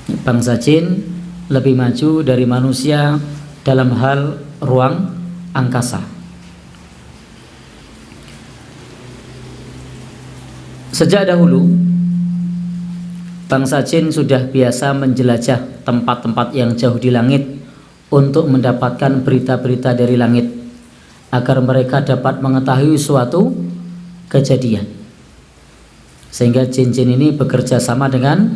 Bangsa jin lebih maju dari manusia dalam hal ruang angkasa. Sejak dahulu bangsa jin sudah biasa menjelajah tempat-tempat yang jauh di langit untuk mendapatkan berita-berita dari langit agar mereka dapat mengetahui suatu kejadian. Sehingga jin-jin ini bekerja sama dengan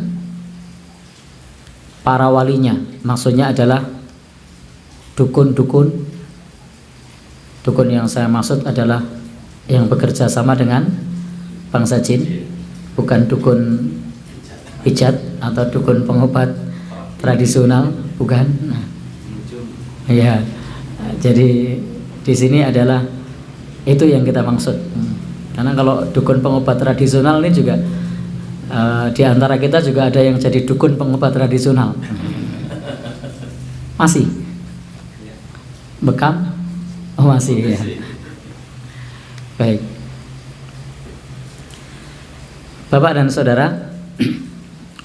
para walinya, maksudnya adalah dukun-dukun. Dukun yang saya maksud adalah yang bekerja sama dengan bangsa jin, bukan dukun pijat atau dukun pengobat tradisional, bukan. Nah, ya, jadi di sini adalah itu yang kita maksud. Karena kalau dukun pengobat tradisional ini juga di antara kita juga ada yang jadi dukun pengobat tradisional. Masih bekam? Oh masih ya. Baik, Bapak dan Saudara,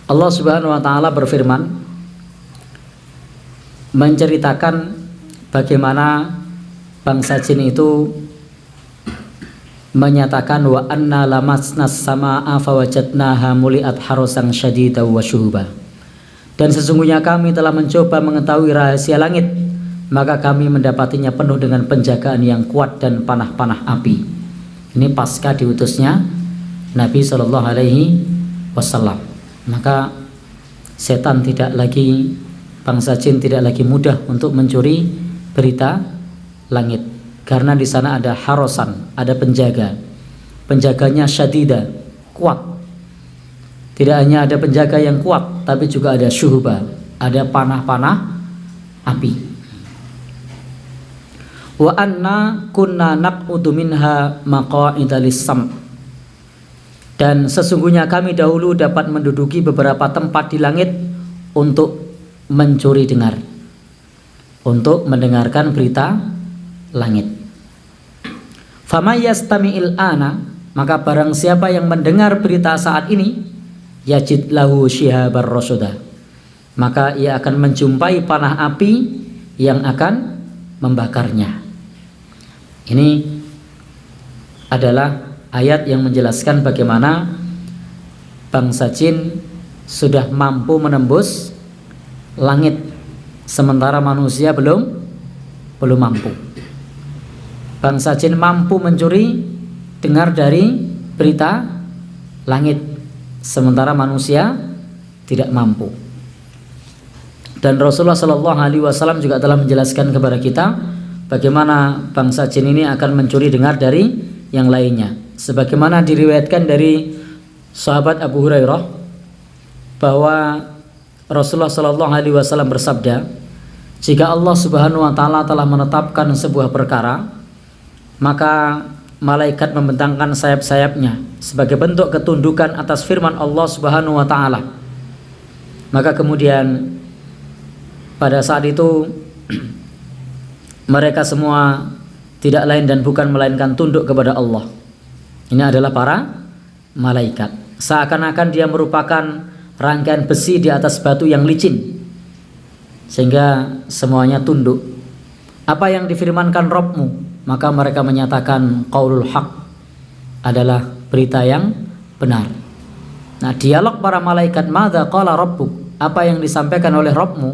Allah Subhanahu wa Ta'ala berfirman menceritakan bagaimana bangsa jin itu menyatakan wa anna lamasnas samaa'a fawajadnaha muliat harusan syadidan wa syuhuba. Dan sesungguhnya kami telah mencoba mengetahui rahasia langit, maka kami mendapatinya penuh dengan penjagaan yang kuat dan panah-panah api. Ini pasca diutusnya Nabi Shallallahu Alaihi Wasallam. Maka setan tidak lagi, bangsa jin tidak lagi mudah untuk mencuri berita langit, karena di sana ada harosan, ada penjaga. Penjaganya syadida, kuat. Tidak hanya ada penjaga yang kuat, tapi juga ada syuhuba, ada panah-panah api. Wa anna kunna naq'udu minha maqa'ida lis-sam'. Dan sesungguhnya kami dahulu dapat menduduki beberapa tempat di langit untuk mencuri dengar, untuk mendengarkan berita langit. Fama yastami'il ana, maka barang siapa yang mendengar berita saat ini, yajid lahu shihabar rasyada, maka ia akan menjumpai panah api yang akan membakarnya. Ini adalah ayat yang menjelaskan bagaimana bangsa jin sudah mampu menembus langit, sementara manusia belum mampu. Bangsa jin mampu mencuri dengar dari berita langit, sementara manusia tidak mampu. Dan Rasulullah Shallallahu Alaihi Wasallam juga telah menjelaskan kepada kita bagaimana bangsa jin ini akan mencuri dengar dari yang lainnya. Sebagaimana diriwayatkan dari sahabat Abu Hurairah bahwa Rasulullah Shallallahu Alaihi Wasallam bersabda, jika Allah Subhanahu Wa Taala telah menetapkan sebuah perkara, maka malaikat membentangkan sayap-sayapnya sebagai bentuk ketundukan atas firman Allah Subhanahu Wa Taala. Maka kemudian pada saat itu mereka semua tidak lain dan bukan melainkan tunduk kepada Allah. Ini adalah para malaikat. Seakan-akan dia merupakan rangkaian besi di atas batu yang licin, sehingga semuanya tunduk. Apa yang difirmankan Rabbmu, maka mereka menyatakan qaulul haq, adalah berita yang benar. Nah, dialog para malaikat, madza qala rabbuk, apa yang disampaikan oleh Rabbmu,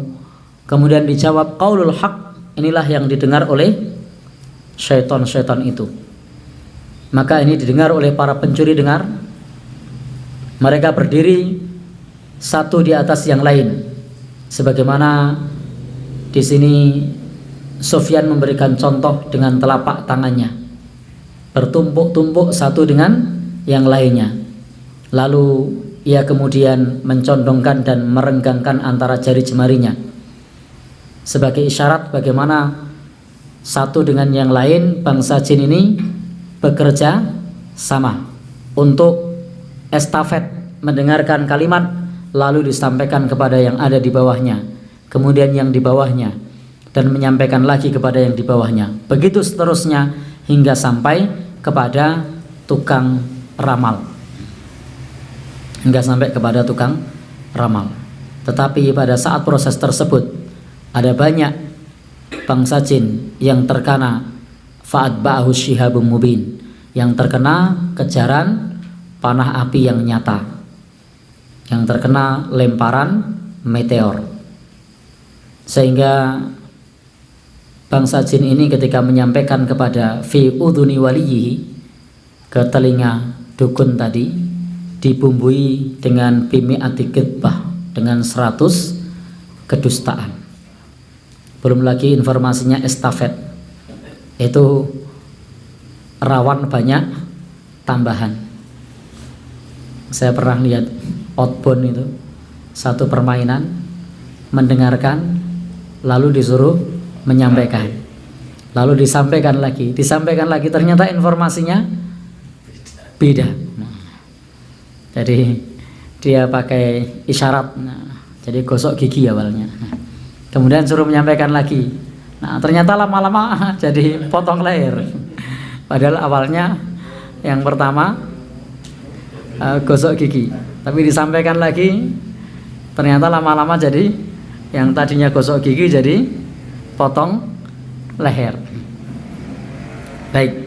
kemudian dijawab qaulul haq, inilah yang didengar oleh syaitan-syaitan itu. Maka ini didengar oleh para pencuri dengar. Mereka berdiri satu di atas yang lain, sebagaimana di sini Sufyan memberikan contoh dengan telapak tangannya, bertumpuk-tumpuk satu dengan yang lainnya. Lalu ia kemudian mencondongkan dan merenggangkan antara jari jemarinya sebagai isyarat bagaimana satu dengan yang lain bangsa jin ini bekerja sama untuk estafet mendengarkan kalimat, lalu disampaikan kepada yang ada di bawahnya, kemudian yang di bawahnya, dan menyampaikan lagi kepada yang di bawahnya. Begitu seterusnya hingga sampai kepada tukang ramal. Hingga sampai kepada tukang ramal. Tetapi pada saat proses tersebut ada banyak bangsa jin yang terkena fa'atba'ahu syihabum mubin, yang terkena kejaran panah api yang nyata, yang terkena lemparan meteor. Sehingga bangsa jin ini ketika menyampaikan kepada fi udhuni waliyihi, ke telinga dukun tadi, dibumbui dengan bimi'ati kidbah, dengan 100 kedustaan. Belum lagi informasinya estafet, itu rawan banyak tambahan. Saya pernah lihat outbound itu, satu permainan, mendengarkan lalu disuruh menyampaikan, lalu disampaikan lagi, ternyata informasinya beda. Jadi dia pakai isyarat, jadi gosok gigi awalnya, kemudian suruh menyampaikan lagi, ternyata lama-lama jadi potong leher. Padahal awalnya yang pertama gosok gigi, tapi disampaikan lagi, ternyata lama-lama jadi yang tadinya gosok gigi jadi potong leher. Baik,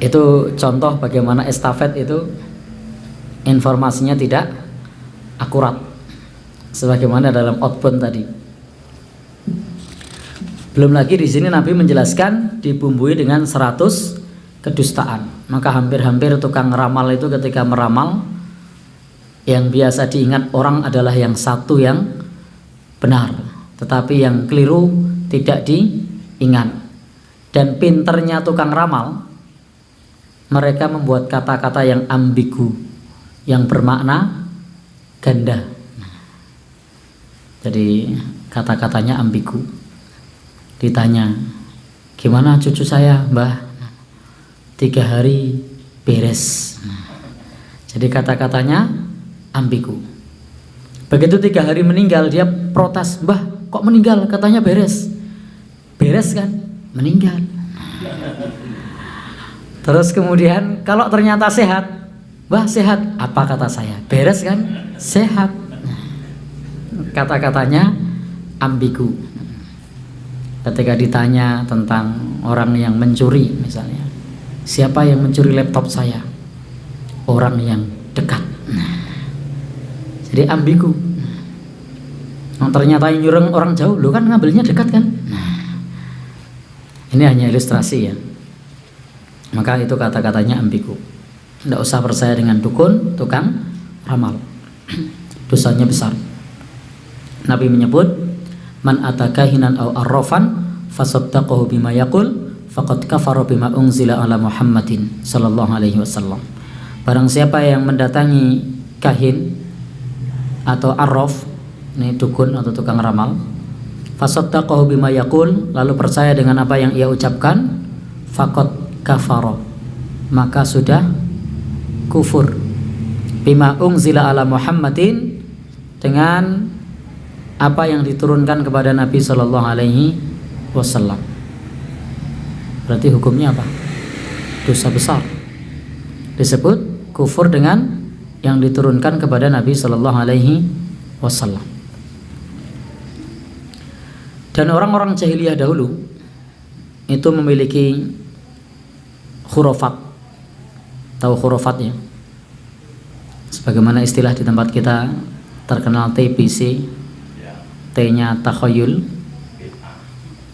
itu contoh bagaimana estafet itu informasinya tidak akurat, sebagaimana dalam outbound tadi. Belum lagi di sini Nabi menjelaskan dibumbui dengan 100 kedustaan. Maka hampir-hampir tukang ramal itu ketika meramal, yang biasa diingat orang adalah yang satu yang benar, tetapi yang keliru tidak diingat. Dan pinternya tukang ramal, mereka membuat kata-kata yang ambigu, yang bermakna ganda. Jadi kata-katanya ambigu. Ditanya, gimana cucu saya, Mbah? 3 hari beres. Jadi kata-katanya ambigu. Begitu 3 hari meninggal, dia protes, Mbah, kok meninggal? Katanya beres. Beres kan? Meninggal. Terus kemudian kalau ternyata sehat, Mbah sehat. Apa kata saya? Beres kan? Sehat. Kata-katanya ambigu. Ketika ditanya tentang orang yang mencuri misalnya, siapa yang mencuri laptop saya? Orang yang dekat. Jadi ambigu. Ternyata yang nyureng orang jauh, lo kan ngambilnya dekat kan? Ini hanya ilustrasi ya. Maka itu kata-katanya ambigu. Tidak usah percaya dengan dukun, tukang ramal. Dosanya besar. Nabi menyebut, man atakahinan aw arrafan fasaddaqahu bima yaqul faqad kafara bima unzila ala Muhammadin sallallahu alaihi wasallam. Barang siapa yang mendatangi kahin atau arraf, ini dukun atau tukang ramal, fasaddaqahu bima yaqul, lalu percaya dengan apa yang ia ucapkan, faqad kafara, maka sudah kufur, bima unzila ala Muhammadin, dengan apa yang diturunkan kepada Nabi sallallahu alaihi wasallam. Berarti hukumnya apa? Dosa besar. Disebut kufur dengan yang diturunkan kepada Nabi sallallahu alaihi wasallam. Dan orang-orang jahiliyah dahulu itu memiliki khurafat. Tahu khurafat ya? Sebagaimana istilah di tempat kita terkenal TBC, T-nya takhayul,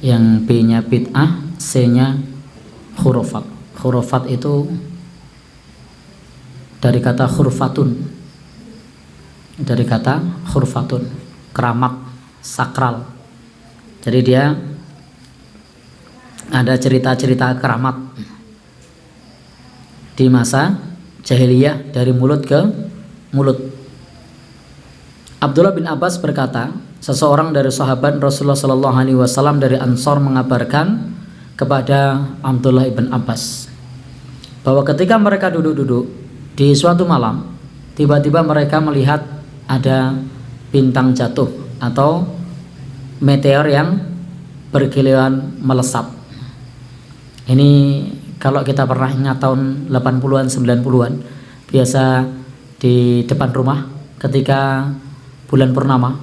yang B-nya bid'ah, C-nya khurafat. Khurafat itu dari kata khurfatun, dari kata khurfatun, keramat, sakral. Jadi dia ada cerita-cerita keramat di masa jahiliyah dari mulut ke mulut. Abdullah bin Abbas berkata, seseorang dari sahabat Rasulullah sallallahu alaihi wasallam dari Ansor mengabarkan kepada Abdullah bin Abbas bahwa ketika mereka duduk-duduk di suatu malam, tiba-tiba mereka melihat ada bintang jatuh atau meteor yang bergiliran melesat. Ini kalau kita pernah ingat tahun 80-an 90-an, biasa di depan rumah ketika bulan purnama,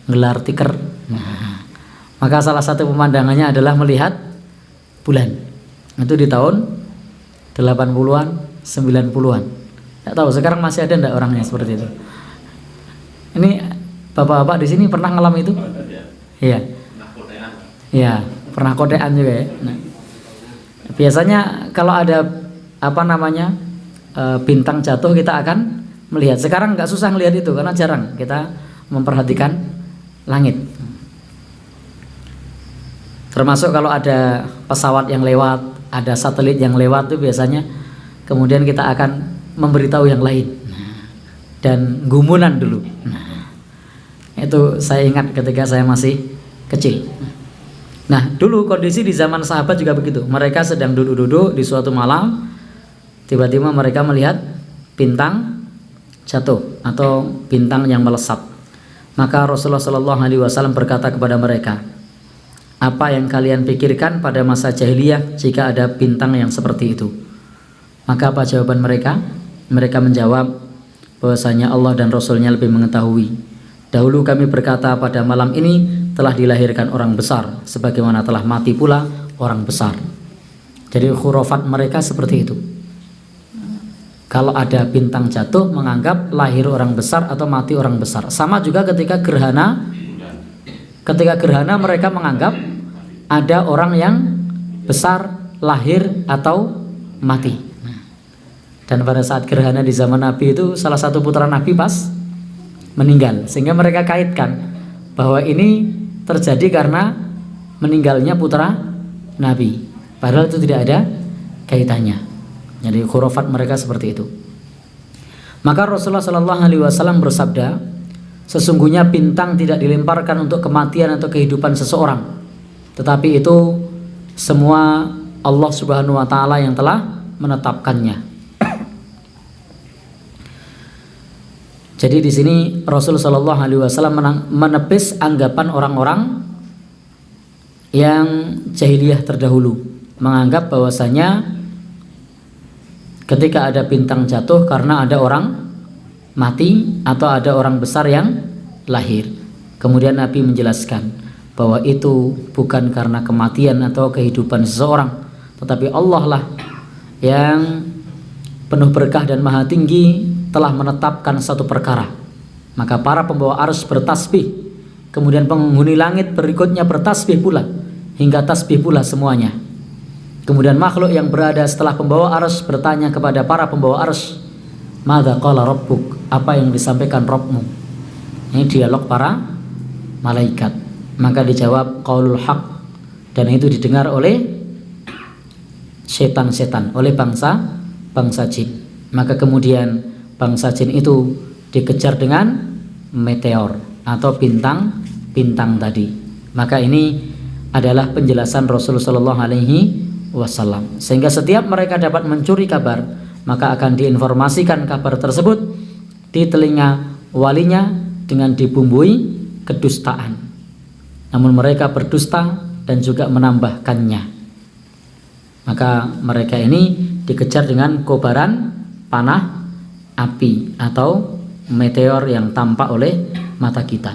gelar tikar. Nah, maka salah satu pemandangannya adalah melihat bulan. Itu di tahun 80-an, 90-an. Tidak tahu sekarang masih ada enggak orangnya seperti itu. Ini bapak-bapak di sini pernah ngalami itu? Iya. Iya, pernah kodean juga ya. Nah, biasanya kalau ada bintang jatuh kita akan melihat. Sekarang nggak susah melihat itu karena jarang kita memperhatikan langit. Termasuk kalau ada pesawat yang lewat, ada satelit yang lewat itu biasanya kemudian kita akan memberitahu yang lain. Dan gumunan dulu. Itu saya ingat ketika saya masih kecil. Nah, dulu kondisi di zaman sahabat juga begitu. Mereka sedang duduk-duduk di suatu malam, tiba-tiba mereka melihat bintang jatuh atau bintang yang melesat. Maka Rasulullah SAW berkata kepada mereka, apa yang kalian pikirkan pada masa jahiliyah jika ada bintang yang seperti itu? Maka apa jawaban mereka? Mereka menjawab bahwasanya Allah dan Rasulnya lebih mengetahui. Dahulu kami berkata pada malam ini telah dilahirkan orang besar, sebagaimana telah mati pula orang besar. Jadi khurafat mereka seperti itu. Kalau ada bintang jatuh menganggap lahir orang besar atau mati orang besar. Sama juga ketika gerhana. Ketika gerhana mereka menganggap ada orang yang besar lahir atau mati. Dan pada saat gerhana di zaman Nabi itu salah satu putra Nabi pas meninggal, sehingga mereka kaitkan bahwa ini terjadi karena meninggalnya putra Nabi, padahal itu tidak ada kaitannya. Jadi khurafat mereka seperti itu. Maka Rasulullah SAW bersabda, sesungguhnya bintang tidak dilemparkan untuk kematian atau kehidupan seseorang, tetapi itu semua Allah Subhanahu wa Ta'ala yang telah menetapkannya. Jadi di sini Rasulullah SAW menepis anggapan orang-orang yang jahiliyah terdahulu, menganggap bahwasanya ketika ada bintang jatuh karena ada orang mati atau ada orang besar yang lahir. Kemudian Nabi menjelaskan bahwa itu bukan karena kematian atau kehidupan seseorang, tetapi Allah lah yang penuh berkah dan maha tinggi telah menetapkan satu perkara. Maka para pembawa arsy bertasbih, kemudian penghuni langit berikutnya bertasbih pula, hingga tasbih pula semuanya. Kemudian makhluk yang berada setelah pembawa arsy bertanya kepada para pembawa arsy, madza qala rabbuk, apa yang disampaikan Rabbmu? Ini dialog para malaikat. Maka dijawab qaulul haq, dan itu didengar oleh setan-setan, oleh bangsa jin. Maka kemudian bangsa jin itu dikejar dengan meteor atau bintang tadi. Maka ini adalah penjelasan Rasulullah SAW. Sehingga setiap mereka dapat mencuri kabar, maka akan diinformasikan kabar tersebut di telinga walinya dengan dibumbui kedustaan. Namun mereka berdusta dan juga menambahkannya. Maka mereka ini dikejar dengan kobaran panah api atau meteor yang tampak oleh mata kita.